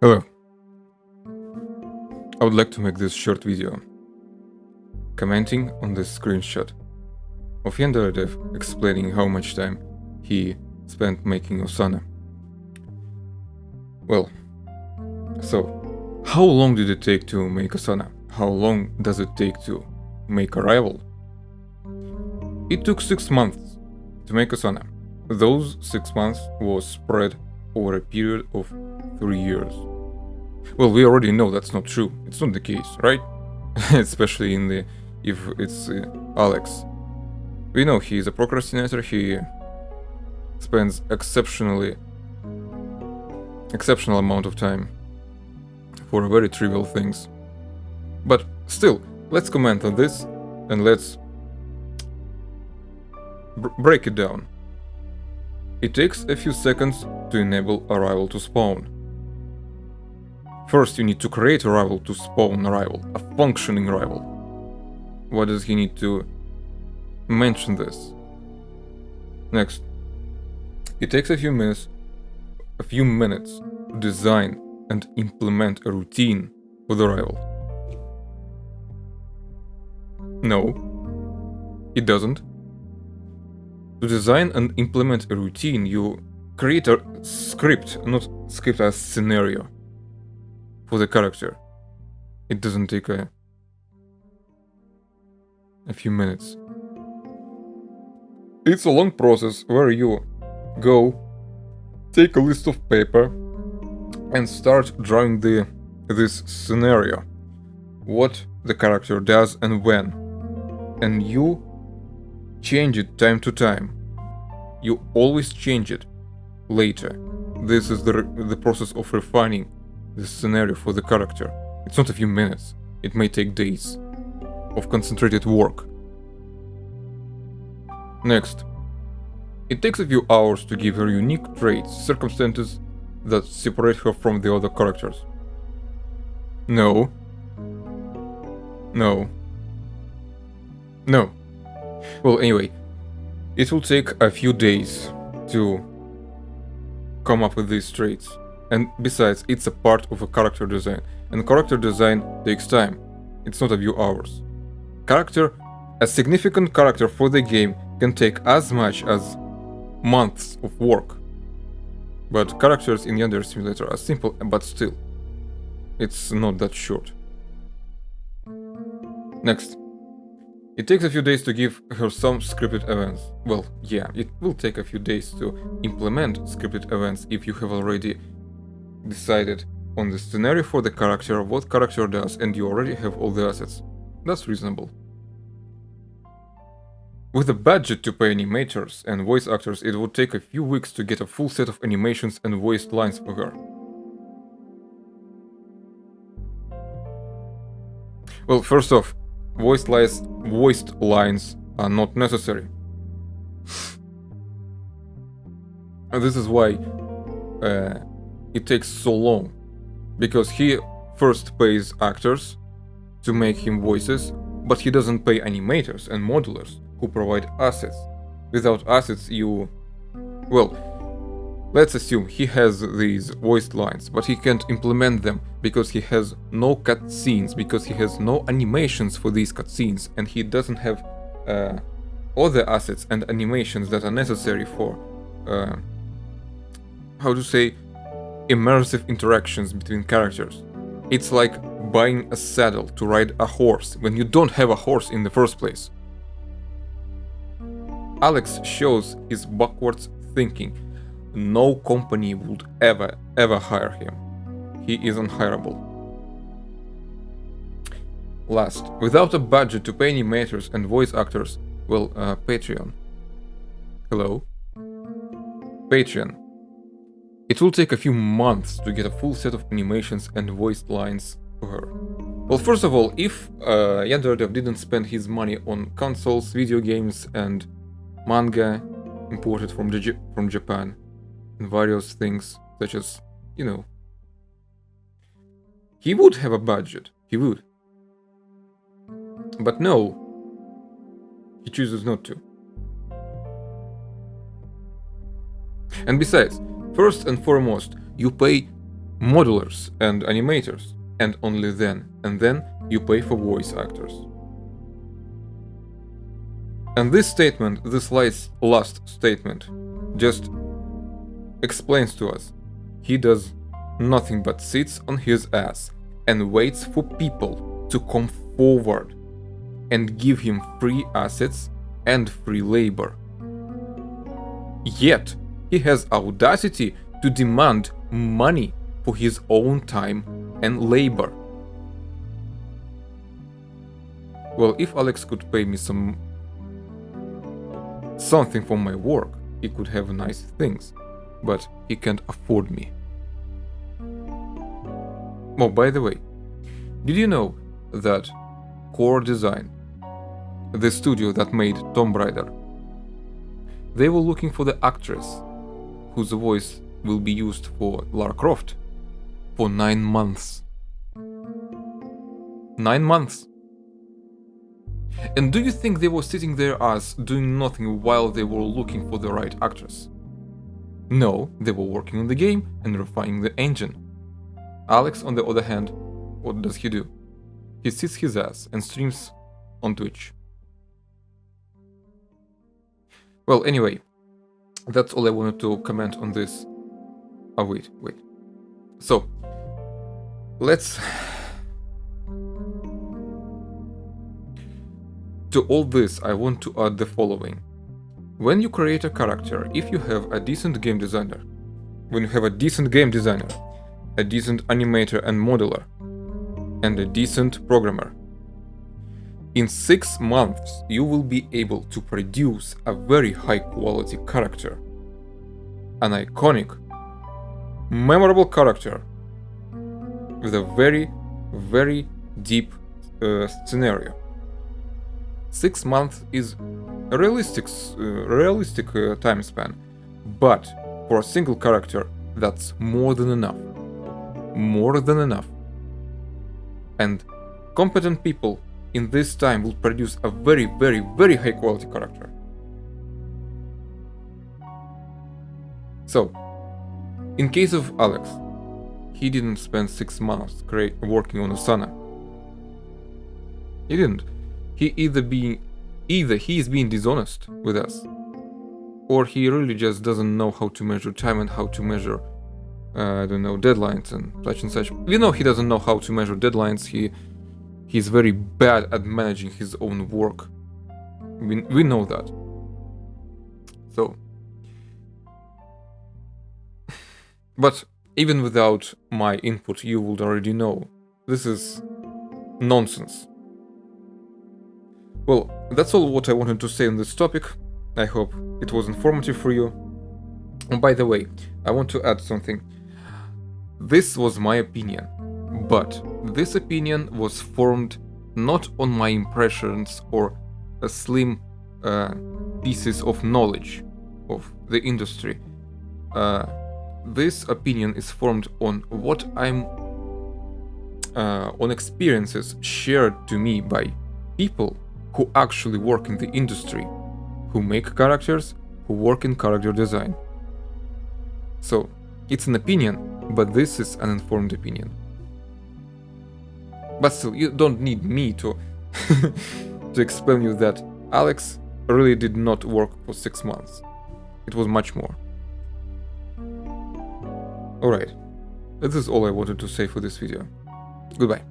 Hello. I would like to make this short video commenting on this screenshot of yanderedev explaining how much time he spent making Osana. Well, so how long did it take to make Osana? How long does it take to make a rival? It took 6 months to make Osana. Those 6 months was spread over a period of 3 years. Well, we already know that's not true. It's not the case, right? Especially if it's Alex. We know he is a procrastinator. He spends exceptional amount of time for very trivial things. But still, let's comment on this and let's break it down. It takes a few seconds to enable a rival to spawn. First, you need to create a rival to spawn a rival, a functioning rival. Why does he need to mention this? Next, it takes a few minutes to design and implement a routine for the rival. No, it doesn't. To design and implement a routine, you create a script, not script as scenario for the character. It doesn't take a few minutes. It's a long process where you go, take a list of paper, and start drawing this scenario. What the character does and when. And you change it time to time. You always change it later. This is the process of refining the scenario for the character. It's not a few minutes. It may take days of concentrated work. Next, it takes a few hours to give her unique traits, circumstances that separate her from the other characters. No. Well, anyway, it will take a few days to come up with these traits. And besides, it's a part of a character design. And character design takes time. It's not a few hours. A significant character for the game can take as much as months of work. But characters in Yandere Simulator are simple, but still, it's not that short. Next. It takes a few days to give her some scripted events. Well, yeah, it will take a few days to implement scripted events if you have already decided on the scenario for the character, what character does, and you already have all the assets. That's reasonable. With a budget to pay animators and voice actors, it would take a few weeks to get a full set of animations and voiced lines for her. Well, first off, voiced lines are not necessary. This is why it takes so long, because he first pays actors to make him voices, but he doesn't pay animators and modelers who provide assets. Without assets, let's assume he has these voiced lines, but he can't implement them because he has no cutscenes, because he has no animations for these cutscenes, and he doesn't have other assets and animations that are necessary for, immersive interactions between characters. It's like buying a saddle to ride a horse when you don't have a horse in the first place. Alex shows his backwards thinking. No company would ever hire him. He is unhireable. Last, without a budget to pay animators and voice actors, Patreon. Hello? Patreon. It will take a few months to get a full set of animations and voiced lines for her. Well, first of all, if yanderedev didn't spend his money on consoles, video games, and manga imported from Japan, and various things such as, he would have a budget. He would. But no, he chooses not to. And besides, first and foremost, you pay modelers and animators, and only then, you pay for voice actors. And this statement, this last statement, just explains to us he does nothing but sits on his ass and waits for people to come forward and give him free assets and free labor. Yet, he has audacity to demand money for his own time and labor. Well, if Alex could pay me something for my work, he could have nice things, but he can't afford me. Oh, by the way, did you know that Core Design, the studio that made Tomb Raider, they were looking for the actress whose voice will be used for Lara Croft for 9 months. 9 months. And do you think they were sitting their ass doing nothing while they were looking for the right actress? No, they were working on the game and refining the engine. Alex, on the other hand, what does he do? He sits his ass and streams on Twitch. Well, anyway, that's all I wanted to comment on this. Oh, wait. So, let's... To all this, I want to add the following. When you create a character, if you have a decent game designer, a decent animator and modeler, and a decent programmer, in 6 months you will be able to produce a very high quality character. An iconic, memorable character with a very, very deep scenario. 6 months is a realistic time span, but for a single character, that's more than enough. More than enough. And competent people in this time will produce a very, very, very high quality character. So, in case of Alex, he didn't spend 6 months working on Osana. He didn't. Either he is being dishonest with us, or he really just doesn't know how to measure time and how to measure, I don't know, deadlines and such. We know he doesn't know how to measure deadlines. He's very bad at managing his own work. We know that. So, but even without my input, you would already know this is nonsense. Well, that's all what I wanted to say on this topic. I hope it was informative for you. And by the way, I want to add something. This was my opinion, but this opinion was formed not on my impressions or a slim pieces of knowledge of the industry. This opinion is formed on what on experiences shared to me by people who actually work in the industry, who make characters, who work in character design. So, it's an opinion, but this is an informed opinion. But still, you don't need me to to explain you that Alex really did not work for 6 months. It was much more. Alright, this is all I wanted to say for this video. Goodbye.